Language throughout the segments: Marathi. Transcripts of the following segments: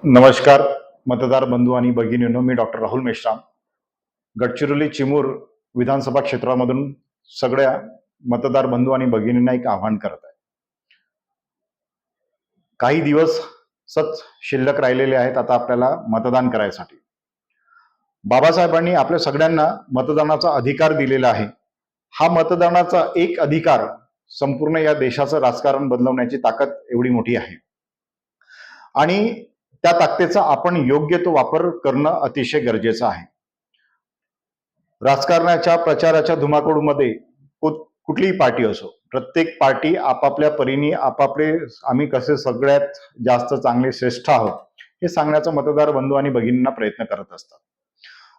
नमस्कार मतदार बंधू आणि भगिनींनो, मी डॉक्टर राहुल मेश्राम गडचिरोली चिमूर विधानसभा क्षेत्रामधून सगळ्या मतदार बंधू आणि भगिनींना एक आव्हान करत आहे. काही दिवस सच शिल्लक राहिलेले आहेत आता आपल्याला मतदान करायसाठी. बाबासाहेबांनी आपल्या सगळ्यांना मतदानाचा अधिकार दिलेला आहे. हा मतदानाचा एक अधिकार संपूर्ण या देशाचं राजकारण बदलवण्याची ताकद एवढी मोठी आहे आणि त्या ताकदीचा आपण योग्य तो वापर करणं अतिशय गरजेचं आहे. राजकारणाच्या प्रचाराच्या धुमाकूळमध्ये कुठलीही पार्टी असो, प्रत्येक पार्टी आपापल्या परीने आपापले आम्ही कसे सगळ्यात जास्त चांगले श्रेष्ठ आहोत हे सांगण्याचा मतदार बंधू आणि भगिनींना प्रयत्न करत असतात.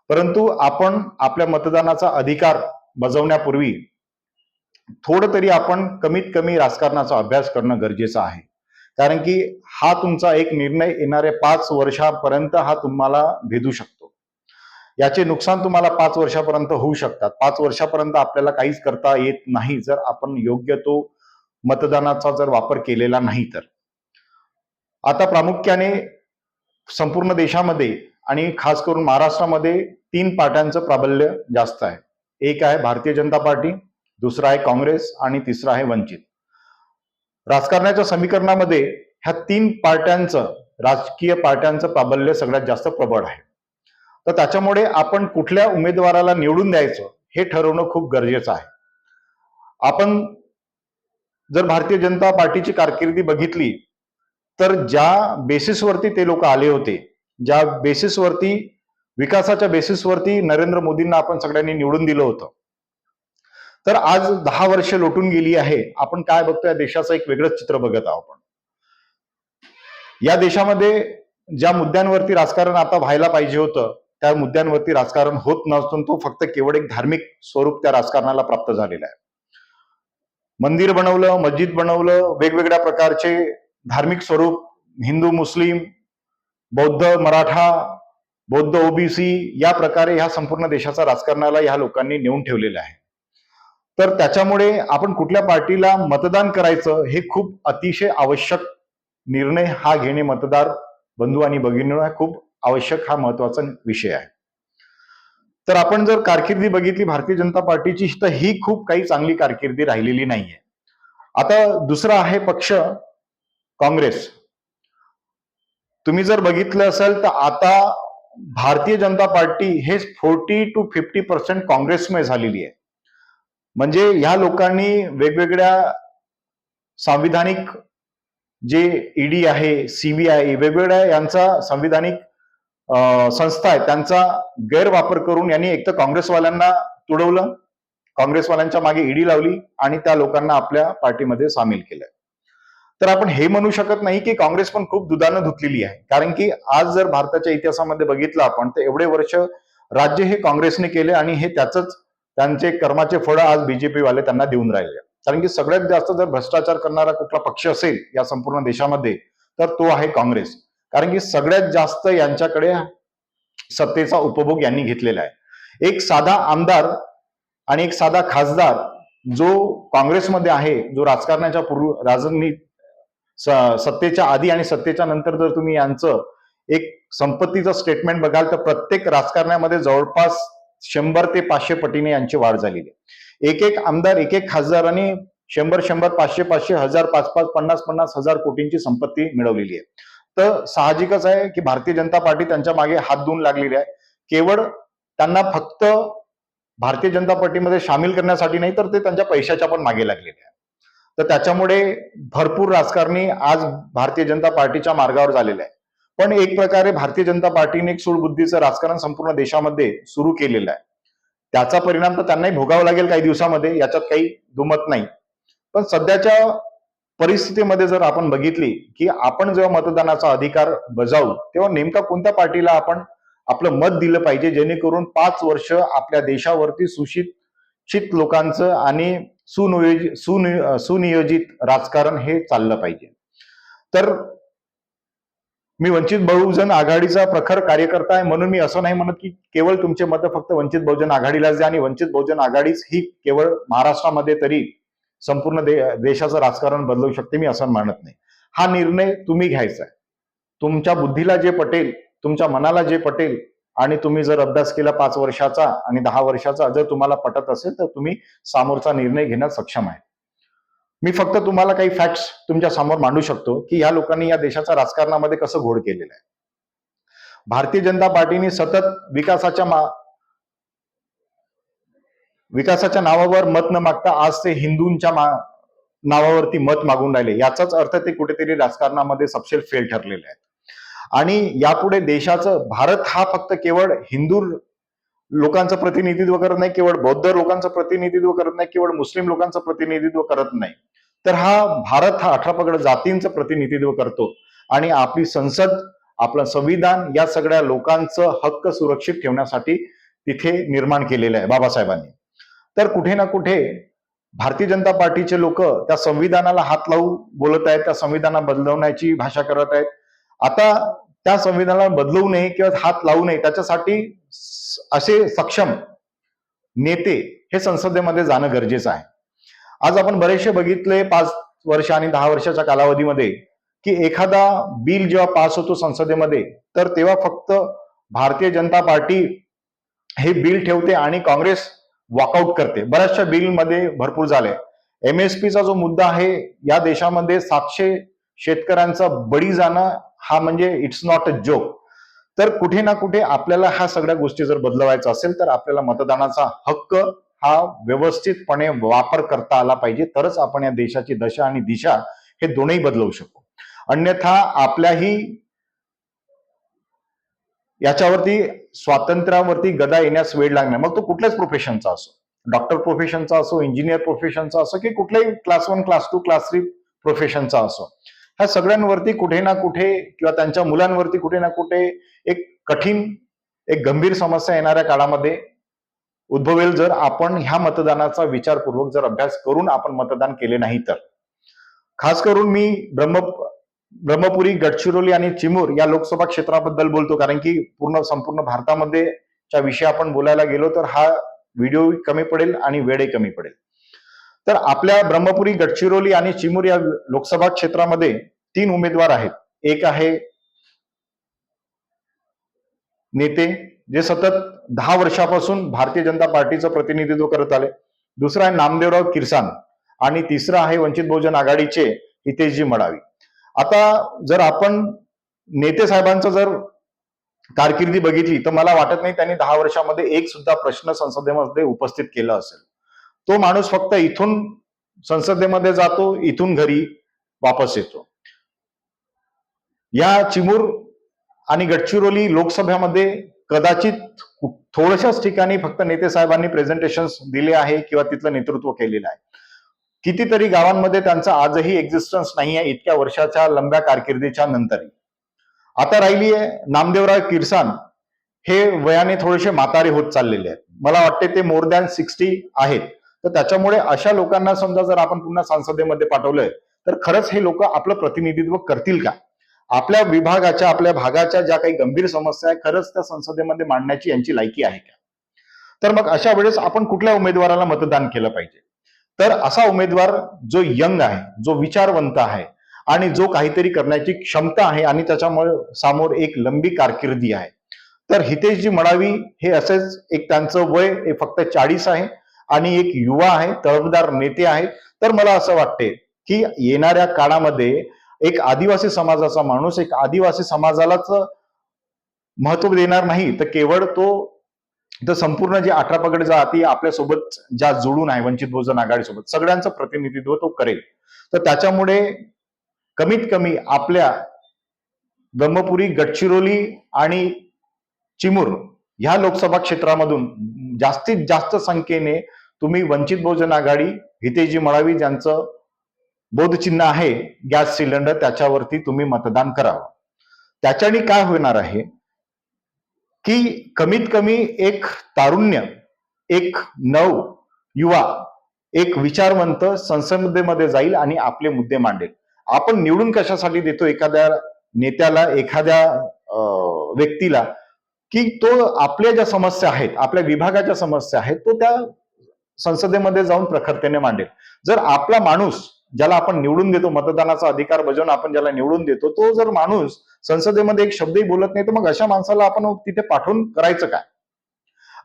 परंतु आपण आपल्या मतदानाचा अधिकार बजावण्यापूर्वी थोडं तरी आपण कमीत कमी राजकारणाचा अभ्यास करणं गरजेचं आहे. कारण की हा तुमचा एक निर्णय येणाऱ्या 5 वर्षापर्यंत हा तुम्हाला भेदू शकतो. याचे नुकसान तुम्हाला 5 वर्षापर्यंत होऊ शकतात. 5 वर्षापर्यंत आपल्याला काहीच करता येत नाही जर आपण योग्य तो मतदानाचा जर वापर केलेला नाही तर. आता प्रामुख्याने संपूर्ण देशामध्ये आणि खास करून महाराष्ट्रामध्ये 3 पार्ट्यांचं प्राबल्य जास्त आहे. एक आहे भारतीय जनता पार्टी, दुसरा आहे काँग्रेस आणि तिसरा आहे वंचित. राजकारणाच्या समीकरणामध्ये ह्या 3 पार्ट्यांचं राजकीय पार्ट्यांचं प्राबल्य सगळ्यात जास्त प्रबळ आहे. तर त्याच्यामुळे आपण कुठल्या उमेदवाराला निवडून द्यायचं हे ठरवणं खूप गरजेचं आहे. आपण जर भारतीय जनता पार्टीची कारकिर्दी बघितली तर ज्या बेसिसवरती ते लोक आले होते, ज्या बेसिसवरती विकासाच्या बेसिसवरती नरेंद्र मोदींना आपण सगळ्यांनी निवडून दिलं होतं, तर आज 10 वर्ष लोटून गेली आहे. आपण काय बघतोय, देशाचं एक वेगळंच चित्र बघत आहोत आपण. या देशामध्ये ज्या मुद्द्यांवरती राजकारण आता व्हायला पाहिजे होतं त्या मुद्द्यांवरती राजकारण होत नसून तो फक्त केवळ एक धार्मिक स्वरूप त्या राजकारणाला प्राप्त झालेलं आहे. मंदिर बनवलं, मस्जिद बनवलं, वेगवेगळ्या प्रकारचे धार्मिक स्वरूप, हिंदू मुस्लिम, बौद्ध मराठा, बौद्ध ओबीसी या प्रकारे ह्या संपूर्ण देशाच्या राजकारणाला ह्या लोकांनी नेऊन ठेवलेलं आहे. तर त्याच्यामुळे आपण कुठल्या पार्टीला मतदान करायचं हे खूप अतिशय आवश्यक निर्णय हा घेणे मतदार बंधू आणि भगिनींना खूप आवश्यक हा महत्वाचा विषय आहे. तर आपण जर कारकिर्दी बघितली भारतीय जनता पार्टीची तर ही खूप काही चांगली कारकिर्दी राहिलेली नाहीये. आता दुसरा आहे पक्ष काँग्रेस. तुम्ही जर बघितलं असेल तर आता भारतीय जनता पार्टी हे 40 to 50% काँग्रेसमय झालेली आहे. म्हणजे ह्या लोकांनी वेगवेगळ्या संविधानिक जे ईडी आहे, सीबीआय, वेगवेगळ्या यांचा संविधानिक संस्था आहे त्यांचा गैरवापर करून यांनी एक तर काँग्रेसवाल्यांना तुडवलं, काँग्रेसवाल्यांच्या मागे ईडी लावली आणि त्या लोकांना आपल्या पार्टीमध्ये सामील केलं. तर आपण हे म्हणू शकत नाही की काँग्रेस पण खूप दुधानं धुतलेली आहे. कारण की आज जर भारताच्या इतिहासामध्ये बघितलं आपण तर एवढे वर्ष राज्य हे काँग्रेसने केले आणि हे त्यांचे कर्माचे फळ आज बीजेपी वाले त्यांना देऊन राहिले. कारण की सगळ्यात जास्त जर भ्रष्टाचार करणारा कुठला पक्ष असेल या संपूर्ण देशामध्ये तर तो आहे काँग्रेस. कारण की सगळ्यात जास्त यांच्याकडे सत्तेचा उपभोग यांनी घेतलेला आहे. एक साधा आमदार आणि एक साधा खासदार जो काँग्रेसमध्ये आहे, जो राजकारणाच्या सत्तेच्या आधी आणि सत्तेच्या नंतर जर तुम्ही यांचं एक संपत्तीचं स्टेटमेंट बघाल तर प्रत्येक राजकारणामध्ये जवळपास 100 ते 500 पटीने यांची वाढ झालेली आहे. एक एक आमदार, एक एक खासदारांनी 100, 500, 1000, 5, 50 हजार कोटींची संपत्ती मिळवलेली आहे. तर साहजिकच आहे की भारतीय जनता पार्टी त्यांच्या मागे हात धुवून लागलेली आहे. केवळ त्यांना फक्त भारतीय जनता पार्टीमध्ये सामील करण्यासाठी नाही तर ते त्यांच्या पैशाच्या पण मागे लागलेले आहे. तर त्याच्यामुळे भरपूर राजकारणी आज भारतीय जनता पार्टीच्या मार्गावर झालेले आहे. पण एक प्रकारे भारतीय जनता पार्टीने एक सूडबुद्धीचं राजकारण संपूर्ण देशामध्ये सुरू केलेलं आहे. त्याचा परिणाम तर त्यांनाही भोगावा लागेल काही दिवसामध्ये, याच्यात काही दुमत नाही. पण सध्याच्या परिस्थितीमध्ये जर आपण बघितली की आपण जेव्हा मतदानाचा अधिकार बजावू तेव्हा नेमका कोणत्या पार्टीला आपण आपलं मत दिलं पाहिजे जेणेकरून 5 वर्ष आपल्या देशावरती सुशिक्षित लोकांचं आणि सुनियोजित राजकारण हे चाललं पाहिजे. तर मी वंचित बहुजन आघाडीचा प्रखर कार्यकर्ता आहे म्हणून मी असं नाही म्हणत की केवळ तुमचे मत फक्त वंचित बहुजन आघाडीलाच द्या आणि वंचित बहुजन आघाडीच ही केवळ महाराष्ट्रामध्ये तरी संपूर्ण देशाचं राजकारण बदलवू शकते, मी असं म्हणत नाही. हा निर्णय तुम्ही घ्यायचा आहे. तुमच्या बुद्धीला जे पटेल, तुमच्या मनाला जे पटेल आणि तुम्ही जर अभ्यास केला 5 वर्षाचा आणि 10 वर्षाचा, जर तुम्हाला पटत असेल तर तुम्ही समोरचा निर्णय घेण्यास सक्षम आहे. मी फक्त तुम्हाला काही फॅक्ट्स तुमच्या समोर मांडू शकतो की या लोकांनी या देशाच्या राजकारणामध्ये कसं घोड केलेलं आहे. भारतीय जनता पार्टीने सतत विकासाच्या नावावर मत न मागता आज ते हिंदूंच्या नावावरती मत मागून राहिले. याचाच अर्थ ते कुठेतरी राजकारणामध्ये सपशेल फेल ठरलेले आहेत. आणि यापुढे देशाचं भारत हा फक्त केवळ हिंदू लोकांचं प्रतिनिधित्व करत नाही, केवळ बौद्ध लोकांचं प्रतिनिधित्व करत नाही, केवळ मुस्लिम लोकांचं प्रतिनिधित्व करत नाही, तर भारत हा 18 पगड जातींचं प्रतिनिधित्व करतो. आणि आपली संसद, आपलं संविधान या सगळ्या लोकांचं हक्क सुरक्षित ठेवण्यासाठी तिथे निर्माण केलेलं आहे बाबासाहेबांनी. तर कुठे ना कुठे भारतीय जनता पार्टीचे लोक त्या संविधानाला हात लावून बोलत आहेत, त्या संविधानाला बदलवण्याची भाषा करत आहेत. आता त्या संविधानाला बदलवू नये किंवा हात लावू नये त्याच्यासाठी असे सक्षम नेते हे संसदेमध्ये जाणं गरजेचं आहे. आज आपण बरेचसे बघितले 5 वर्ष आणि 10 वर्षाच्या कालावधीमध्ये की एखादा बिल जेव्हा पास होतो संसदेमध्ये तर तेव्हा फक्त भारतीय जनता पार्टी हे बिल ठेवते आणि काँग्रेस वॉकआउट करते. बऱ्याचशा बिलमध्ये भरपूर झाले. MSPचा जो मुद्दा आहे, या देशामध्ये 700 शेतकऱ्यांचा बळी जाणं हा म्हणजे इट्स नॉट अ जोक. तर कुठे ना कुठे आपल्याला ह्या सगळ्या गोष्टी जर बदलवायचा असेल तर आपल्याला मतदानाचा हक्क हा व्यवस्थितपणे वापर करता आला पाहिजे, तरच आपण या देशाची दशा आणि दिशा हे दोन्ही बदलवू शकू. अन्यथा आपल्याही याच्यावरती स्वातंत्र्यावरती गदा येण्यास वेळ लागणार. मग तो कुठल्याच प्रोफेशनचा असो, डॉक्टर प्रोफेशनचा असो, इंजिनियर प्रोफेशनचा असो की कुठल्याही क्लास 1, क्लास 2, क्लास 3 प्रोफेशनचा असो, ह्या सगळ्यांवरती कुठे ना कुठे किंवा त्यांच्या मुलांवरती कुठे ना कुठे एक कठीण, एक गंभीर समस्या येणाऱ्या काळामध्ये उद्भवेल जर आपण ह्या मतदानाचा विचारपूर्वक जर अभ्यास करून आपण मतदान केले नाही तर. खास करून मी ब्रह्मपुरी, गडचिरोली आणि चिमूर या लोकसभा क्षेत्राबद्दल बोलतो, कारण की संपूर्ण भारतामध्ये च्या विषय आपण बोलायला गेलो तर हा व्हिडिओ कमी पडेल आणि वेळही कमी पडेल. तर आपल्या ब्रह्मपुरी, गडचिरोली आणि चिमूर या लोकसभा क्षेत्रामध्ये 3 उमेदवार आहेत. एक आहे नेते जे सतत 10 वर्षापासून भारतीय जनता पार्टीचं प्रतिनिधित्व करत आले. दुसरा आहे नामदेवराव किरसान आणि तिसरा आहे वंचित बहुजन आघाडीचे हितेशजी मडावी. आता जर आपण नेते साहेबांचं जर कारकिर्दी बघितली तर मला वाटत नाही त्यांनी 10 वर्षामध्ये एक सुद्धा प्रश्न संसदेमध्ये उपस्थित केला असेल. तो माणूस फक्त इथून संसदेमध्ये जातो, इथून घरी वापस येतो. या चिमूर आणि गडचिरोली लोकसभेमध्ये कदाचित थोड्याशाच ठिकाणी फक्त नेते साहेबांनी प्रेझेंटेशन दिले आहे किंवा तिथलं नेतृत्व केलेलं आहे. कितीतरी गावांमध्ये त्यांचा आजही एक्झिस्टन्स नाही आहे इतक्या वर्षाच्या लंब्या कारकिर्दीच्या नंतरही. आता राहिली आहे नामदेवराव किरसान, हे वयाने थोडेसे म्हातारे होत चाललेले आहेत. मला वाटते ते मोर दॅन 60 आहेत. तर त्याच्यामुळे अशा लोकांना समजा जर आपण पुन्हा संसदेमध्ये पाठवलंय तर खरंच हे लोक आपलं प्रतिनिधित्व करतील का? आपल्या विभागाच्या, आपल्या भागाच्या ज्या काही गंभीर समस्या आहे खरंच त्या संसदेमध्ये मांडण्याची यांची लायकी आहे का? तर मग अशा वेळेस आपण कुठल्या उमेदवाराला मतदान केलं पाहिजे? तर असा उमेदवार जो यंग आहे, जो विचारवंत आहे आणि जो काहीतरी करण्याची क्षमता आहे आणि त्याच्यामुळे समोर एक लंबी कारकिर्दी आहे. तर हितेशजी मडावी हे असेच एक त्यांचं वय फक्त 40 आहे आणि एक युवा आहे, तळपदार नेते आहेत. तर मला असं वाटते की येणाऱ्या काळामध्ये एक आदिवासी समाजाचा माणूस एक आदिवासी समाजालाच महत्व देणार नाही तर केवळ तो संपूर्ण जे 18 पगड जाती आपल्यासोबत ज्या जोडून आहे वंचित बहुजन आघाडीसोबत सगळ्यांचं प्रतिनिधित्व तो करेल. तर त्याच्यामुळे कमीत कमी आपल्या ब्रह्मपुरी, गडचिरोली आणि चिमूर ह्या लोकसभा क्षेत्रामधून जास्तीत जास्त संख्येने तुम्ही वंचित बहुजन आघाडी, हितेशजी मडावी ज्यांचं बोधचिन्ह आहे गॅस सिलेंडर, त्याच्यावरती तुम्ही मतदान करावं. त्याच्याने काय होणार आहे की कमीत कमी एक तारुण्य, एक नव युवा, एक विचारवंत संसदेमध्ये जाईल आणि आपले मुद्दे मांडेल. आपण निवडून कशासाठी देतो एखाद्या नेत्याला, एखाद्या व्यक्तीला की तो आपल्या ज्या समस्या आहेत, आपल्या विभागाच्या समस्या आहेत, तो त्या संसदेमध्ये जाऊन प्रखरतेने मांडेल. जर आपला माणूस ज्याला आपण निवडून देतो, मतदानाचा अधिकार बजावून आपण ज्याला निवडून देतो, तो जर माणूस संसदेमध्ये एक शब्दही बोलत नाही, तर मग अशा माणसाला आपण तिथे पाठवून करायचं काय?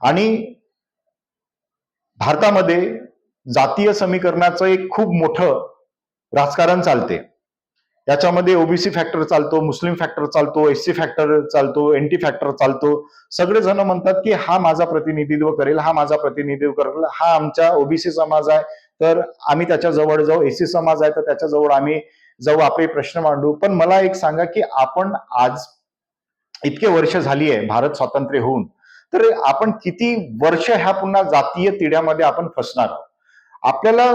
आणि भारतामध्ये जातीय समीकरणाचं एक खूप मोठं राजकारण चालते. याच्यामध्ये ओबीसी फॅक्टर चालतो, मुस्लिम फॅक्टर चालतो, एससी फॅक्टर चालतो, एनटी फॅक्टर चालतो. सगळेजण म्हणतात की हा माझा प्रतिनिधित्व करेल, हा माझा प्रतिनिधित्व करेल, हा आमच्या ओबीसी समाज आहे तर आम्ही त्याच्या जवळ जाऊ, एससी समाज आहे तर त्याच्या जवळ आम्ही जाऊ, आपले प्रश्न मांडू. पण मला एक सांगा की आपण आज इतके वर्ष झाली आहे भारत स्वातंत्र्य होऊन, तर आपण किती वर्ष ह्या पुन्हा जातीय तिढ्यामध्ये आपण फसणार आहोत? आपल्याला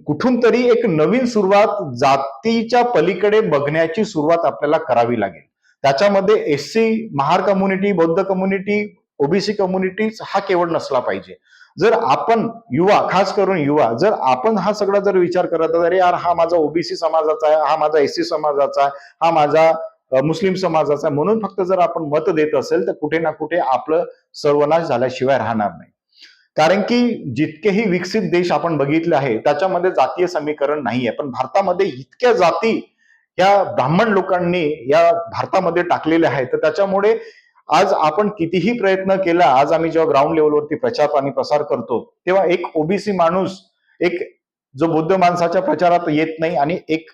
कुठून तरी एक नवीन सुरुवात, जातीच्या पलीकडे बघण्याची सुरुवात आपल्याला करावी लागेल. त्याच्यामध्ये एससी, महार कम्युनिटी, बौद्ध कम्युनिटी, ओबीसी कम्युनिटी हा केवळ नसला पाहिजे. जर आपण युवा, खास करून युवा, जर आपण हा सगळा जर विचार करत अरे यार हा माझा ओबीसी समाजाचा आहे, हा माझा एससी समाजाचा आहे, हा माझा मुस्लिम समाजाचा आहे, म्हणून फक्त जर आपण मत देत असेल तर कुठे ना कुठे आपलं सर्वनाश झाल्याशिवाय राहणार नाही. कारण की जितकेही विकसित देश आपण बघितले आहे त्याच्यामध्ये जातीय समीकरण नाहीये, पण भारतामध्ये इतक्या जाती या ब्राह्मण लोकांनी या भारतामध्ये टाकलेल्या आहेत, तर त्याच्यामुळे आज आपण कितीही प्रयत्न केला, आज आम्ही जेव्हा ग्राउंड लेवलवरती प्रचार आणि प्रसार करतो तेव्हा एक ओबीसी माणूस, एक जो बौद्ध माणसाच्या प्रचारात येत नाही आणि एक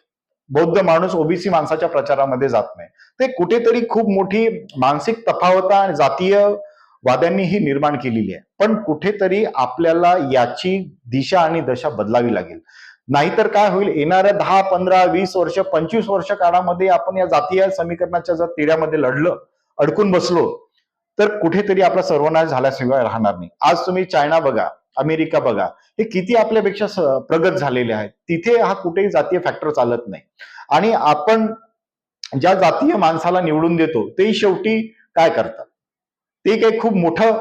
बौद्ध माणूस ओबीसी माणसाच्या प्रचारामध्ये जात नाही, ते कुठेतरी खूप मोठी मानसिक तफावत आणि जातीय वाद्यांनी ही निर्माण केलेली आहे. पण कुठेतरी आपल्याला याची दिशा आणि दशा बदलावी लागेल. नाहीतर काय होईल, येणाऱ्या 10, 15, 20 वर्ष, 25 वर्ष काळामध्ये आपण या जातीय समीकरणाच्या जर तिढ्यामध्ये लढलं, अडकून बसलो, तर कुठेतरी आपला सर्वनाश झाल्याशिवाय राहणार नाही. आज तुम्ही चायना बघा, अमेरिका बघा, हे किती आपल्यापेक्षा प्रगत झालेले आहेत. तिथे हा कुठेही जातीय फॅक्टर चालत नाही. आणि आपण ज्या जातीय माणसाला निवडून देतो तेही शेवटी काय करतात, ते काही खूप मोठं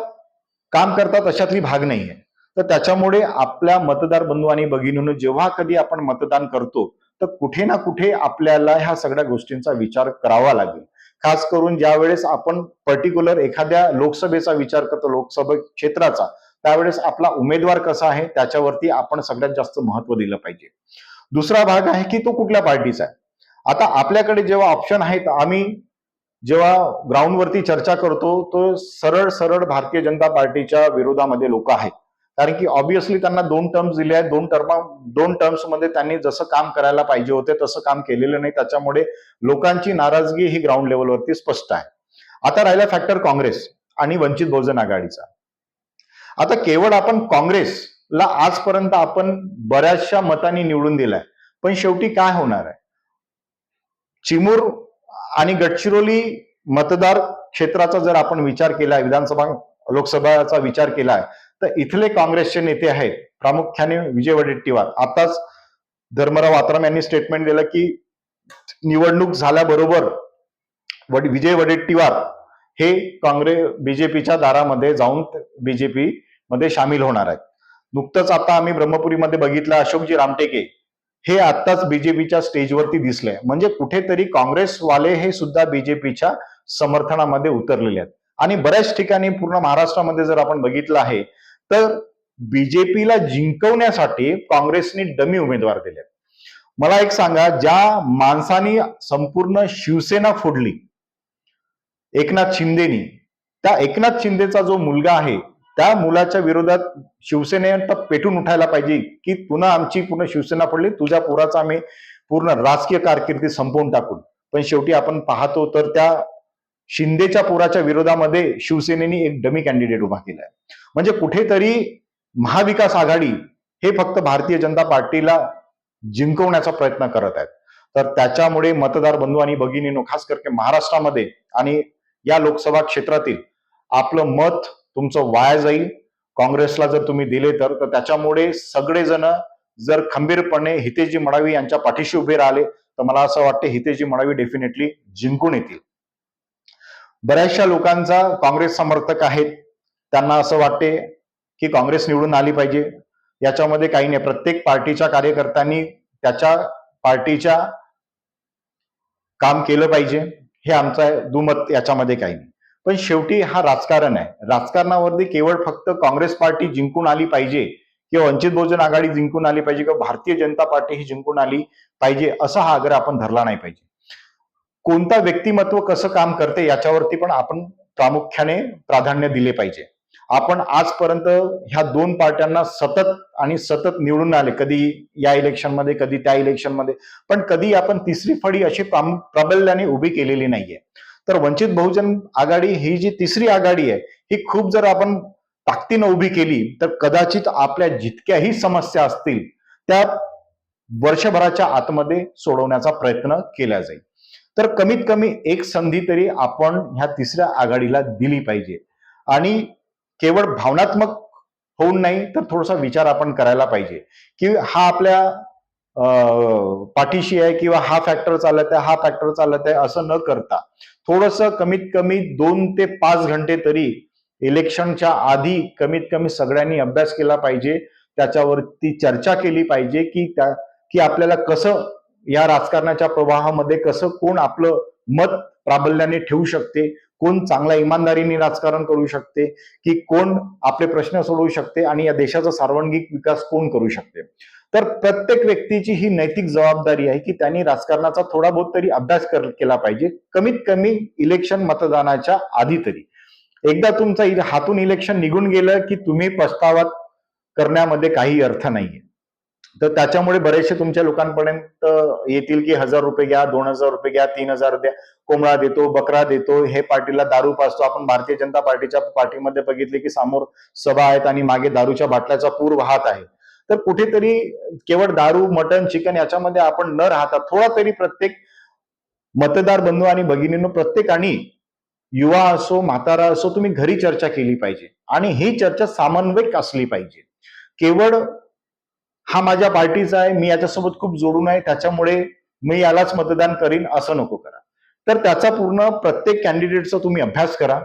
काम करतात अशातली भाग नाहीये. तर त्याच्यामुळे आपल्या मतदार बंधू आणि भगिनींनो, जेव्हा कधी आपण मतदान करतो तर कुठे ना कुठे आपल्याला ह्या सगळ्या गोष्टींचा विचार करावा लागेल. खास करून ज्या वेळेस आपण पर्टिक्युलर एखाद्या लोकसभेचा विचार करतो, लोकसभा क्षेत्राचा, त्यावेळेस आपला उमेदवार कसा आहे त्याच्यावरती आपण सगळ्यात जास्त महत्व दिलं पाहिजे. दुसरा भाग आहे की तो कुठल्या पार्टीचा आहे. आता आपल्याकडे जेव्हा ऑप्शन आहेत, आम्ही जेव्हा ग्राउंडवरती चर्चा करतो तो सरळ सरळ भारतीय जनता पार्टीच्या विरोधामध्ये लोक आहेत. कारण की ऑब्व्हियसली त्यांना 2 टर्म्स दिले आहेत, 2 टर्म्स मध्ये त्यांनी जसं काम करायला पाहिजे होते तसं काम केलेलं नाही, त्याच्यामुळे लोकांची नाराजगी ही ग्राउंड लेवलवरती स्पष्ट आहे. आता राहिला फॅक्टर काँग्रेस आणि वंचित बहुजन आघाडीचा. आता केवळ आपण काँग्रेसला आजपर्यंत आपण बऱ्याचशा मतांनी निवडून दिलाय, पण शेवटी काय होणार आहे? चिमूर आणि गडचिरोली मतदार क्षेत्राचा जर आपण विचार केलाय, विधानसभा लोकसभाचा विचार केलाय, तर इथले काँग्रेसचे नेते आहेत प्रामुख्याने विजय वडेट्टीवार. आताच धर्मराव आत्राम यांनी स्टेटमेंट दिलं की निवडणूक झाल्याबरोबर विजय वडेट्टीवार हे काँग्रेस बीजेपीच्या दारामध्ये जाऊन बीजेपी मध्ये सामील होणार आहेत. नुकतंच आता आम्ही ब्रह्मपुरीमध्ये बघितलं, अशोकजी रामटेके हे आत्ताच बीजेपीच्या स्टेजवरती दिसले. म्हणजे कुठेतरी काँग्रेसवाले हे सुद्धा बीजेपीच्या समर्थनामध्ये उतरलेले आहेत. आणि बऱ्याच ठिकाणी पूर्ण महाराष्ट्रामध्ये जर आपण बघितलं आहे तर बीजेपीला जिंकवण्यासाठी काँग्रेसने डमी उमेदवार दिले. मला एक सांगा, ज्या माणसानी संपूर्ण शिवसेना फोडली, एकनाथ शिंदेनी, त्या एकनाथ शिंदेचा जो मुलगा आहे त्या मुलाच्या विरोधात शिवसेनेनं पेटून उठायला पाहिजे की पुन्हा आमची पूर्ण शिवसेना पडली, तुझ्या पोराचा आम्ही पूर्ण राजकीय कारकिर्दी संपवून टाकू. पण शेवटी आपण पाहतो तर त्या शिंदेच्या पोराच्या विरोधामध्ये शिवसेनेने एक डमी कॅन्डिडेट उभा केलाय. म्हणजे कुठेतरी महाविकास आघाडी हे फक्त भारतीय जनता पार्टीला जिंकवण्याचा प्रयत्न करत आहेत. तर त्याच्यामुळे मतदार बंधू आणि भगिनींनो, खास करके महाराष्ट्रामध्ये आणि या लोकसभा क्षेत्रातील आपलं मत तुमचं वाया जाईल. काँग्रेसला जर तुम्ही दिले तर त्याच्यामुळे सगळेजण जर खंबीरपणे हितेजी मडावी यांच्या पाठीशी उभे राहिले तर मला असं वाटतं हितेजी मडावी डेफिनेटली जिंकून येतील. बऱ्याचशा लोकांचा काँग्रेस समर्थक आहेत, त्यांना असं वाटते की काँग्रेस निवडून आली पाहिजे. याच्यामध्ये काही नाही, प्रत्येक पार्टीच्या कार्यकर्त्यांनी त्याच्या पार्टीच्या काम केलं पाहिजे, हे आमचं दुमत, याच्यामध्ये काही नाही. पण शेवटी हा राजकारण आहे. राजकारणावरती केवळ फक्त काँग्रेस पार्टी जिंकून आली पाहिजे किंवा वंचित बहुजन आघाडी जिंकून आली पाहिजे किंवा भारतीय जनता पार्टी ही जिंकून आली पाहिजे असा हा आग्रह आपण धरला नाही पाहिजे. कोणता व्यक्तिमत्व कसं काम करते याच्यावरती पण आपण प्रामुख्याने प्राधान्य दिले पाहिजे. आपण आजपर्यंत ह्या दोन पार्ट्यांना सतत आणि सतत निवडून आले, कधी या इलेक्शनमध्ये कधी त्या इलेक्शनमध्ये, पण कधी आपण तिसरी फळी अशी प्राबल्याने उभी केलेली नाहीये. तर वंचित बहुजन आघाडी ही जी तिसरी आघाडी आहे ही खूप जर आपण ताकदीनं उभी केली तर कदाचित आपल्या जितक्याही समस्या असतील त्या वर्षभराच्या आतमध्ये सोडवण्याचा प्रयत्न केला जाईल. तर कमीत कमी एक संधी तरी आपण ह्या तिसऱ्या आघाडीला दिली पाहिजे आणि केवळ भावनात्मक होऊन नाही तर थोडासा विचार आपण करायला पाहिजे की हा आपल्या पाठीशी आहे किंवा हा फॅक्टर चालत आहे, हा फॅक्टर चालत आहे असं न करता थोडस कमीत कमी 2 ते 5 घंटे तरी इलेक्शनच्या आधी कमीत कमी सगळ्यांनी अभ्यास केला पाहिजे, त्याच्यावरती चर्चा केली पाहिजे की आपल्याला कसं या राजकारणाच्या प्रवाहामध्ये कसं कोण आपलं मत प्राबल्याने ठेवू शकते, कोण चांगल्या इमानदारीने राजकारण करू शकते, की कोण आपले प्रश्न सोडवू शकते आणि या देशाचा सर्वांगीण विकास कोण करू शकते. तर प्रत्येक व्यक्तीची ही नैतिक जबाबदारी आहे की त्यांनी राजकारणाचा थोडा बहुत तरी अभ्यास केला पाहिजे, कमीत कमी इलेक्शन मतदानाच्या आधी तरी. एकदा तुमचं हातून इलेक्शन निघून गेलं की तुम्ही पछतावा करण्यामध्ये काही अर्थ नाहीये. तर त्याच्यामुळे बरेचसे तुमच्या लोकांपर्यंत येतील की 1000 रुपये घ्या, 2000 रुपये घ्या, 3000 द्या, कोंबडा देतो, बकरा देतो, हे पार्टीला दारू पाजतो. आपण भारतीय जनता पार्टीच्या पार्टीमध्ये बघितले की समोर सभा आहेत आणि मागे दारूच्या बाटल्याचा पूर वाहत आहे. तर कुठेतरी केवळ दारू, मटण, चिकन याच्यामध्ये आपण न राहता थोडा तरी प्रत्येक मतदार बंधू आणि भगिनींनो, प्रत्येकाने युवा असो म्हातारा असो तुम्ही घरी चर्चा केली पाहिजे आणि ही चर्चा समन्वयक असली पाहिजे. केवळ हा माझ्या पार्टीचा आहे, मी याच्यासोबत खूप जोडून आहे त्याच्यामुळे मी यालाच मतदान करीन असं नको करा. तर त्याचा पूर्ण प्रत्येक कॅन्डिडेटचा तुम्ही अभ्यास करा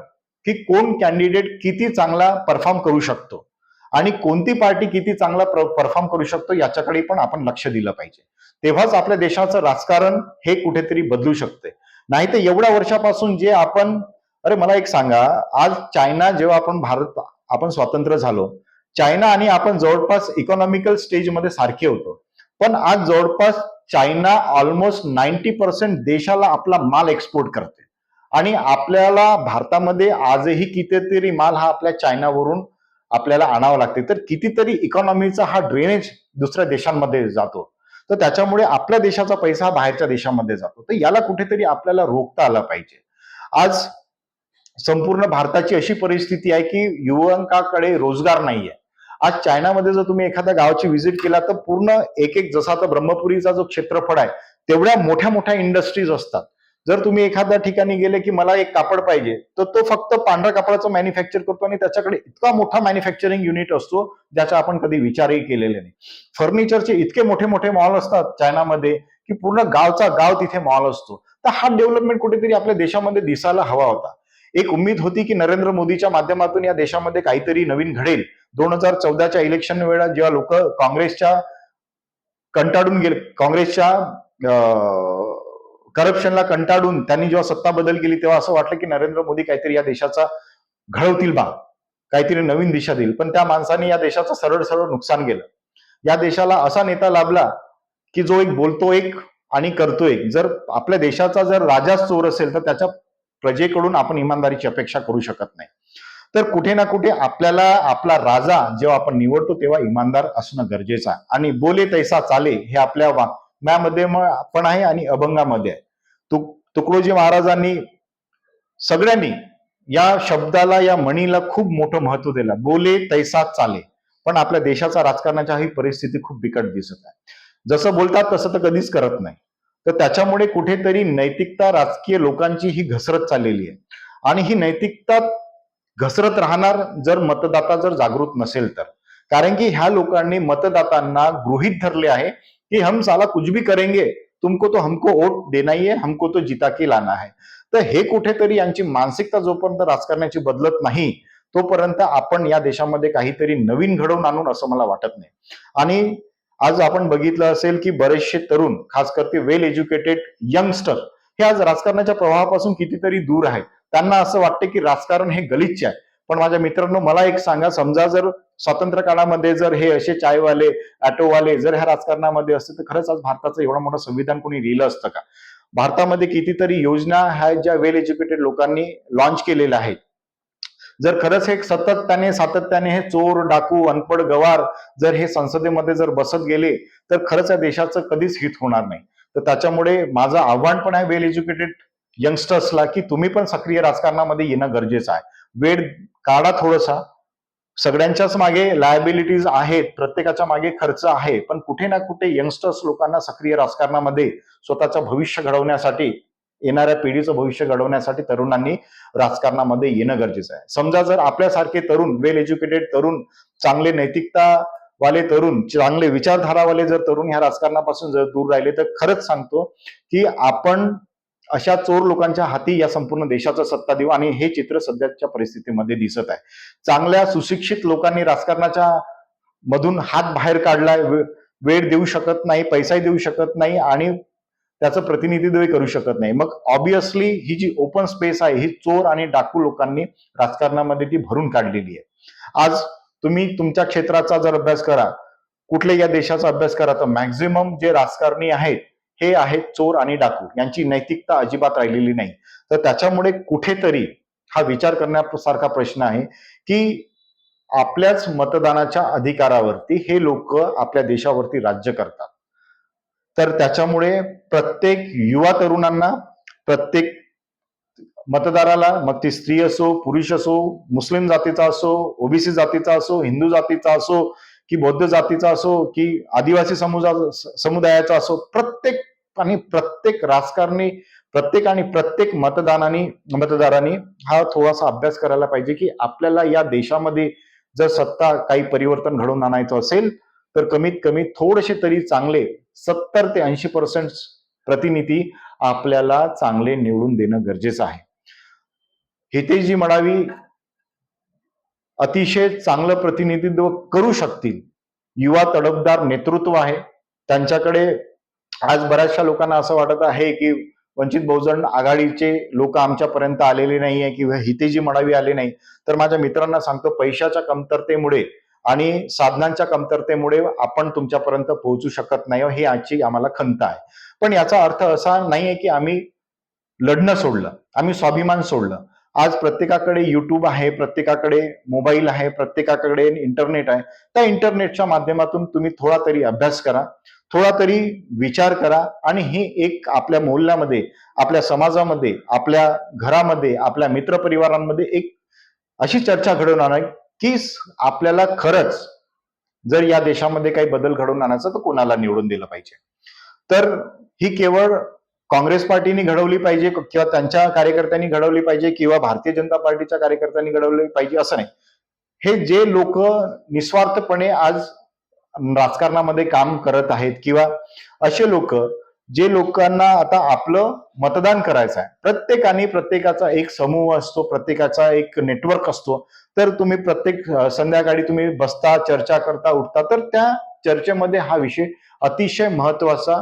की कोण कॅन्डिडेट किती चांगला परफॉर्म करू शकतो आणि कोणती पार्टी किती चांगला परफॉर्म करू शकतो याच्याकडे पण आपण लक्ष दिलं पाहिजे. तेव्हाच आपल्या देशाचं राजकारण हे कुठेतरी बदलू शकते. नाही तर एवढ्या वर्षापासून जे आपण, अरे मला एक सांगा, आज चायना जेव्हा आपण स्वातंत्र्य झालो, चायना आणि आपण जवळपास इकॉनॉमिकल स्टेजमध्ये सारखे होतो, पण आज जवळपास चायना ऑलमोस्ट 90% देशाला आपला माल एक्सपोर्ट करते आणि आपल्याला भारतामध्ये आजही कितीतरी माल हा आपल्या चायनावरून आपल्याला आणावा लागते. तर कितीतरी इकॉनॉमीचा हा ड्रेनेज दुसऱ्या देशांमध्ये जातो. तर त्याच्यामुळे आपल्या देशाचा पैसा बाहेरच्या देशामध्ये जातो. तर याला कुठेतरी आपल्याला रोखता आला पाहिजे. आज संपूर्ण भारताची अशी परिस्थिती आहे की युवकांकडे रोजगार नाहीये. आज चायनामध्ये जर तुम्ही एखाद्या गावाची व्हिजिट केला तर पूर्ण एक जसा आता ब्रह्मपुरीचा जो क्षेत्रफळ आहे तेवढ्या मोठ्या मोठ्या इंडस्ट्रीज असतात. जर तुम्ही एखाद्या ठिकाणी गेले की मला एक कापड पाहिजे तर तो फक्त पांढऱ्या कापडाचं मॅन्युफॅक्चर करतो आणि त्याच्याकडे इतका मोठा मॅन्युफॅक्चरिंग युनिट असतो ज्याचा आपण कधी विचारही केलेले नाही. फर्निचरचे इतके मोठे मोठे मॉल असतात चायनामध्ये की पूर्ण गावचा गाव तिथे मॉल असतो. तर हा डेव्हलपमेंट कुठेतरी आपल्या देशामध्ये दिसायला हवा होता. एक उम्मीद होती की नरेंद्र मोदीच्या माध्यमातून या देशामध्ये काहीतरी नवीन घडेल. 2014च्या इलेक्शन वेळा जेव्हा लोक काँग्रेसच्या कंटाळून गेले, काँग्रेसच्या करप्शनला कंटाळून त्यांनी जेव्हा सत्ता बदल केली तेव्हा असं वाटलं की नरेंद्र मोदी काहीतरी या देशाचा घडवतील बा, काहीतरी नवीन दिशा देईल. पण त्या माणसाने या देशाचं सरळ सरळ नुकसान केलं. या देशाला असा नेता लाभला की जो एक बोलतो एक आणि करतो एक. जर आपल्या देशाचा जर राजाच चोर असेल तर त्याच्या प्रजेकडून आपण इमानदारीची अपेक्षा करू शकत नाही. तर कुठे ना कुठे आपल्याला आपला राजा जेव्हा आपण निवडतो तेव्हा इमानदार असणं गरजेचं आहे. आणि बोले तैसा चाले हे आपल्या वाङ्मयामध्ये पण आहे आणि अभंगामध्ये आहे. तुकडोजी महाराजांनी सगळ्यांनी या शब्दाला, या म्हणीला खूप मोठं महत्व दिलं, बोले तैसा चाले. पण आपल्या देशाचा राजकारणाच्या ही परिस्थिती खूप बिकट दिसत आहे. जसं बोलतात तसं तर कधीच करत नाही. तर त्याच्यामुळे कुठेतरी नैतिकता राजकीय लोकांची ही घसरत चाललेली आहे आणि ही नैतिकता घसरत राहणार जर मतदाता जर जागृत नसेल तर. कारण की ह्या लोकांनी मतदातांना गृहीत धरले आहे की हम साला कुछ भी करेंगे, तुमको तो हमको वोट देना ही है, हमको तो जिता के लाना है. तर हे कुठेतरी यांची मानसिकता जोपर्यंत राजकारणाची बदलत नाही तोपर्यंत आपण या देशामध्ये काहीतरी नवीन घडवून आणून असं मला वाटत नाही. आणि आज आपण बघितलं असेल की बरेचसे तरुण, खास करते वेल एज्युकेटेड यंगस्टर, हे आज राजकारणाच्या प्रवाहापासून कितीतरी दूर आहेत. त्यांना असं वाटतं की राजकारण हे गलिच्छ आहे. पण माझ्या मित्रांनो, मला एक सांगा, समजा जर स्वातंत्र्य काळामध्ये जर हे असे चायवाले, ऑटोवाले जर ह्या राजकारणामध्ये असते, तर खरंच आज भारताचं एवढं मोठं संविधान कोणी लिहिलं असतं का? भारतामध्ये कितीतरी योजना ह्या ज्या वेल एज्युकेटेड लोकांनी लॉन्च केलेल्या आहेत. जर खरंच हे सातत्याने हे चोर, डाकू, अनपढ गवार जर हे संसदेमध्ये जर बसत गेले, तर खरंच या देशाचं कधीच हित होणार नाही. तर त्याच्यामुळे माझं आव्हान पण आहे वेल एज्युकेटेड यंगस्टर्सला, की तुम्ही पण सक्रिय राजकारणामध्ये येणं गरजेचं आहे. वेळ काढा थोडासा. सगळ्यांच्याच मागे लायबिलिटीज आहेत, प्रत्येकाच्या मागे खर्च आहे, पण कुठे ना कुठे यंगस्टर्स लोकांना सक्रिय राजकारणामध्ये स्वतःचं भविष्य घडवण्यासाठी, येणाऱ्या पिढीचं भविष्य घडवण्यासाठी तरुणांनी राजकारणामध्ये येणं गरजेचं आहे. समजा जर आपल्यासारखे तरुण, वेल एज्युकेटेड तरुण, चांगले नैतिकता वाले तरुण, चांगले विचारधारावाले जर तरुण ह्या राजकारणापासून जर दूर राहिले, तर खरंच सांगतो की आपण अशा चोर लोकांच्या हाती या संपूर्ण देशाचं सत्ता देऊ, आणि हे चित्र सध्याच्या परिस्थितीमध्ये दिसत आहे. चांगल्या सुशिक्षित लोकांनी राजकारणाच्या मधून हात बाहेर काढलाय, वेळ देऊ शकत नाही, पैसाही देऊ शकत नाही, आणि त्याचं प्रतिनिधित्वही करू शकत नाही. मग ऑब्विसली ही जी ओपन स्पेस आहे, ही चोर आणि डाकू लोकांनी राजकारणामध्ये ती भरून काढलेली आहे. आज तुम्ही तुमच्या क्षेत्राचा जर अभ्यास करा, कुठल्या या देशाचा अभ्यास करा, तर मॅक्झिमम जे राजकारणी आहेत हे आहेत चोर आणि डाकू. यांची नैतिकता अजिबात राहिलेली नाही. तर त्याच्यामुळे कुठेतरी हा विचार करण्यासारखा प्रश्न आहे की आपल्याच मतदानाच्या अधिकारावरती हे लोक आपल्या देशावरती राज्य करतात. तर त्याच्यामुळे प्रत्येक युवा तरुणांना, प्रत्येक मतदाराला, मग ती स्त्री असो, पुरुष असो, मुस्लिम जातीचा असो, ओबीसी जातीचा असो, हिंदू जातीचा असो, की बौद्ध जातीचा असो, की आदिवासी समुदायाचा असो, प्रत्येक राजकारणी, प्रत्येक मतदारांनी हा थोडासा अभ्यास करायला पाहिजे की आपल्याला या देशामध्ये जर सत्ता काही परिवर्तन घडवून आणायचं असेल, तर कमीत कमी थोडेसे तरी चांगले 70 ते 80% प्रतिनिधी आपल्याला चांगले निवडून देणं गरजेचं आहे. हितेजी मडावी अतिशय चांगलं प्रतिनिधित्व करू शकतील. युवा तडफदार नेतृत्व आहे त्यांच्याकडे. आज बऱ्याचशा लोकांना असं वाटत आहे की वंचित बहुजन आघाडीचे लोक आमच्यापर्यंत आलेले नाहीये किंवा हितेजी मडावी आले नाही. तर माझ्या मित्रांना सांगतो, पैशाच्या कमतरतेमुळे आणि साधनांच्या कमतरतेमुळे आपण तुमच्यापर्यंत पोहोचू शकत नाही, ही आजची आम्हाला खंत आहे. पण याचा अर्थ असा नाहीये की आम्ही लढणं सोडलं, आम्ही स्वाभिमान सोडलं. आज प्रत्येकाकडे युट्यूब आहे, प्रत्येकाकडे मोबाईल आहे, प्रत्येकाकडे इंटरनेट आहे. त्या इंटरनेटच्या माध्यमातून तुम्ही थोडा तरी अभ्यास करा, थोडा तरी विचार करा, आणि ही एक आपल्या मोहल्ल्यामध्ये, आपल्या समाजामध्ये, आपल्या घरामध्ये, आपल्या मित्रपरिवारांमध्ये एक अशी चर्चा घडवून आणा की आपल्याला खरंच जर या देशामध्ये काही बदल घडवून आणायचा तर कोणाला निवडून दिलं पाहिजे. तर ही केवळ काँग्रेस पार्टीने घडवली पाहिजे किंवा त्यांच्या कार्यकर्त्यांनी घडवली पाहिजे किंवा भारतीय जनता पार्टीच्या कार्यकर्त्यांनी घडवली पाहिजे असं नाही. हे जे लोक निस्वार्थपणे आज राजकारणामध्ये काम करत आहेत, किंवा असे लोक जे लोकांना आता आपलं मतदान करायचं आहे, प्रत्येकाचा एक समूह असतो, प्रत्येकाचा एक नेटवर्क असतो. तर तुम्ही प्रत्येक संध्याकाळी तुम्ही बसता, चर्चा करता, उठता, तर त्या चर्चेमध्ये हा विषय अतिशय महत्वाचा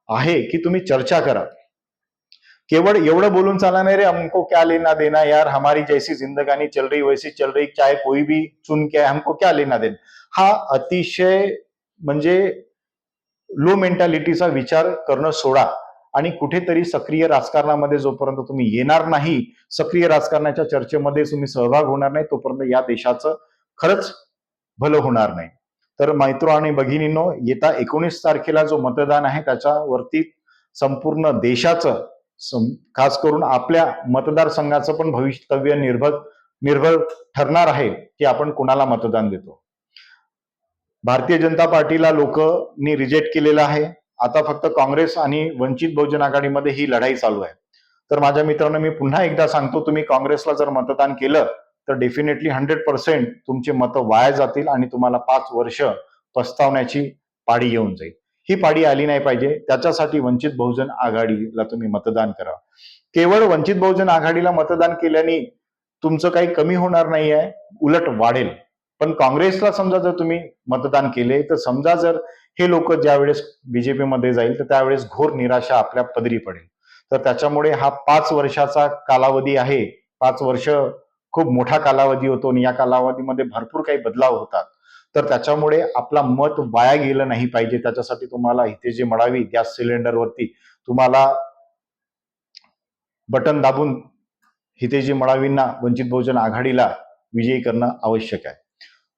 आहे की तुम्ही चर्चा करा. केवळ एवढं बोलून चालणार नाही, रे हमको क्या लेना देना यार, हमारी जैसी जिंदगानी चल रही वैसी चल रही, चाहे कोई भी चुन के, हमको क्या लेना देना, हा अतिशय म्हणजे लो मेंटॅलिटीचा विचार करणं सोडा, आणि कुठेतरी सक्रिय राजकारणामध्ये जोपर्यंत तुम्ही येणार नाही, सक्रिय राजकारणाच्या चर्चेमध्ये तुम्ही सहभाग होणार नाही, तोपर्यंत या देशाचं खरंच भलं होणार नाही. तर मित्र आणि भगिनींनो, येत्या 19 तारखेला जो मतदान आहे त्याच्यावरती संपूर्ण देशाचं, खास करून आपल्या मतदारसंघाचं पण भवितव्य निर्भर ठरणार आहे की आपण कोणाला मतदान देतो. भारतीय जनता पार्टीला लोकांनी रिजेक्ट केलेलं आहे. आता फक्त काँग्रेस आणि वंचित बहुजन आघाडीमध्ये ही लढाई चालू आहे. तर माझ्या मित्रांनो, मी पुन्हा एकदा सांगतो, तुम्ही काँग्रेसला जर मतदान केलं तर डेफिनेटली 100% तुमचे मतं वाया जातील आणि तुम्हाला 5 वर्ष पस्तावण्याची पाडी येऊन जाईल. ही पाडी आली नाही पाहिजे, त्याच्यासाठी वंचित बहुजन आघाडीला तुम्ही मतदान करा. केवळ वंचित बहुजन आघाडीला मतदान केल्याने तुमचं काही कमी होणार नाही आहे, उलट वाढेल. पण काँग्रेसला समजा जर तुम्ही मतदान केले, तर समजा जर हे लोक ज्यावेळेस बीजेपी मध्ये जाईल तर त्यावेळेस घोर निराशा आपल्या पदरी पडेल. तर त्याच्यामुळे हा 5 वर्षाचा कालावधी आहे, 5 वर्ष खूप मोठा कालावधी होतो आणि या कालावधीमध्ये भरपूर काही बदलाव होतात. तर त्याच्यामुळे आपला मत वाया गेलं नाही पाहिजे. त्याच्यासाठी तुम्हाला हितेजी मडावी गॅस सिलेंडरवरती तुम्हाला बटन दाबून हितेजी मडावींना वंचित बहुजन आघाडीला विजयी करणं आवश्यक आहे.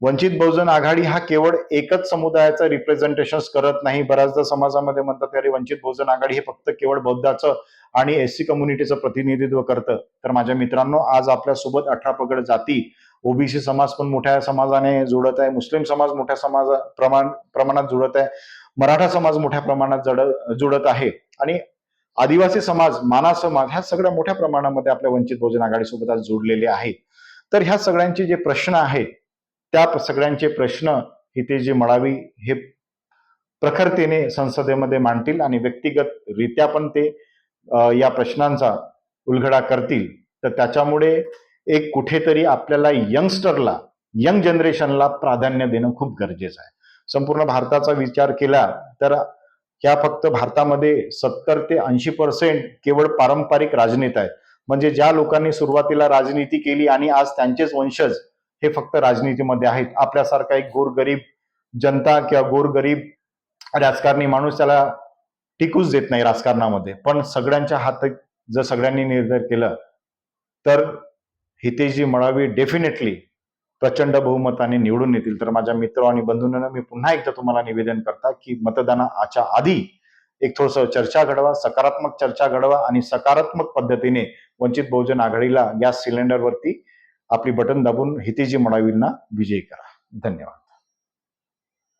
वंचित बहुजन आघाडी हा केवळ एकच समुदायाचं रिप्रेझेंटेशन करत नाही. बऱ्याचदा समाजामध्ये म्हणतात अरे वंचित बहुजन आघाडी हे फक्त केवळ बौद्धाचं आणि एससी कम्युनिटीचं प्रतिनिधित्व करतं. तर माझ्या मित्रांनो, आज आपल्यासोबत 18 पगड जाती, ओबीसी समाज पण मोठ्या समाजाने जुळत आहे, मुस्लिम समाज मोठ्या प्रमाणात जुळत आहे, मराठा समाज मोठ्या प्रमाणात जुळत आहे आणि आदिवासी समाज, माना समाज ह्या सगळ्या मोठ्या प्रमाणामध्ये आपल्या वंचित बहुजन आघाडीसोबत आज जोडलेले आहेत. तर ह्या सगळ्यांचे जे प्रश्न आहेत त्या सगळ्यांचे प्रश्न हितेजी मडावी हे प्रखरतेने संसदेमध्ये मांडतील आणि व्यक्तिगतरित्या पण ते या प्रश्नांचा उलगडा करतील. तर त्याच्यामुळे एक कुठेतरी आपल्याला यंग जनरेशनला प्राधान्य देणं खूप गरजेचं आहे. संपूर्ण भारताचा विचार केला तर ह्या फक्त भारतामध्ये 70 ते 80% केवळ पारंपरिक राजनेता आहेत. म्हणजे ज्या लोकांनी सुरुवातीला राजनीती केली आणि आज त्यांचेच वंशज हे फक्त राजनीतीमध्ये आहेत. आपल्यासारखा एक गोरगरीब जनता किंवा गोरगरीब राजकारणी माणूस त्याला टिकूच देत नाही राजकारणामध्ये. पण सगळ्यांच्या हातात जर सगळ्यांनी निर्धार केलं तर हितेजी मडावी डेफिनेटली प्रचंड बहुमताने निवडून येतील. तर माझ्या मित्र आणि बंधूंना मी पुन्हा एकदा तुम्हाला निवेदन करता की मतदानाच्या आधी एक थोडस चर्चा घडवा, सकारात्मक चर्चा घडवा आणि सकारात्मक पद्धतीने वंचित बहुजन आघाडीला गॅस सिलेंडरवरती आपली बटन दाबून हितेजी मडावींना विजयी करा. धन्यवाद.